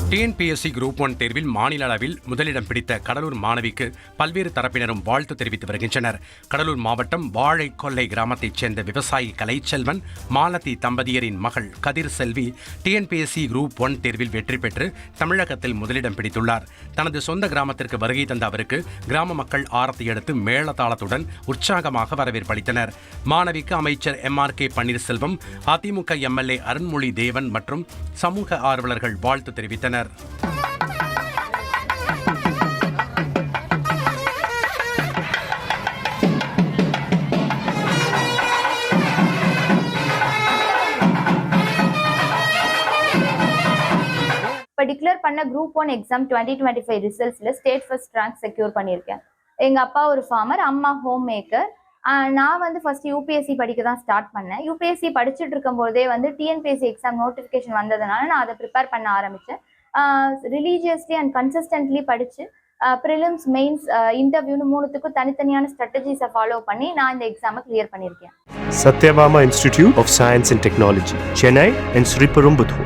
TNPSC group 1 தேர்வில் மாநில அளவில் முதலிடம் பிடித்த கடலூர் மாணவிக்கு பல்வேறு தரப்பினரும் வாழ்த்து தெரிவித்து வருகின்றனர். கடலூர் மாவட்டம் வாழைக்கொல்லை கிராமத்தைச் சேர்ந்த விவசாயி கலைச்செல்வன், மாலதி தம்பதியரின் மகள் கதிர் செல்வி டிஎன்பிஎஸ்சி குரூப் 1 தேர்வில் வெற்றி பெற்று தமிழகத்தில் முதலிடம் பிடித்துள்ளார். தனது சொந்த கிராமத்திற்கு வருகை தந்த அவருக்கு கிராம மக்கள் ஆரத்தி எடுத்து மேளதாளத்துடன் உற்சாகமாக வரவேற்பளித்தனர். மாணவிக்கு அமைச்சர் MRK பன்னீர்செல்வம், அதிமுக MLA அருண்மொழி தேவன் மற்றும் சமூக ஆர்வலர்கள் வாழ்த்து தெரிவித்தனர். டிக்ளேர் பண்ண குரூப் 1 எக்ஸாம் 2025 ரிசல்ட்ஸ்ல ஸ்டேட் ஃபர்ஸ்ட் ரேங்க் செக்யூர் பண்ணியிருக்கேன். எங்க அப்பா ஒரு ஃபார்மர், அம்மா ஹோம் மேக்கர். நான் வந்து ஃபர்ஸ்ட் யூபிஎஸ்சி படிக்க தான் ஸ்டார்ட் பண்ணேன். யூபிஎஸ்சி படிச்சுட்டு இருக்கும் போதே வந்து டிஎன்பிஎஸ்சி எக்ஸாம் நோட்டிஃபிகேஷன் வந்ததுனால நான் அதை ப்ரிப்பேர் பண்ண ஆரம்பித்தேன். ரிலீஜியஸ்லி அண்ட் கன்சிஸ்டன்ட்லி படித்து ப்ரிலிம்ஸ், மெயின்ஸ், இன்டர்வியூன்னு மூணுத்துக்கும் தனித்தனியான ஸ்ட்ராட்டஜிஸை ஃபாலோ பண்ணி நான் இந்த எக்ஸாமை கிளியர் பண்ணியிருக்கேன். Satyabama Institute of Science and Technology, Chennai and Sri Perumbudur.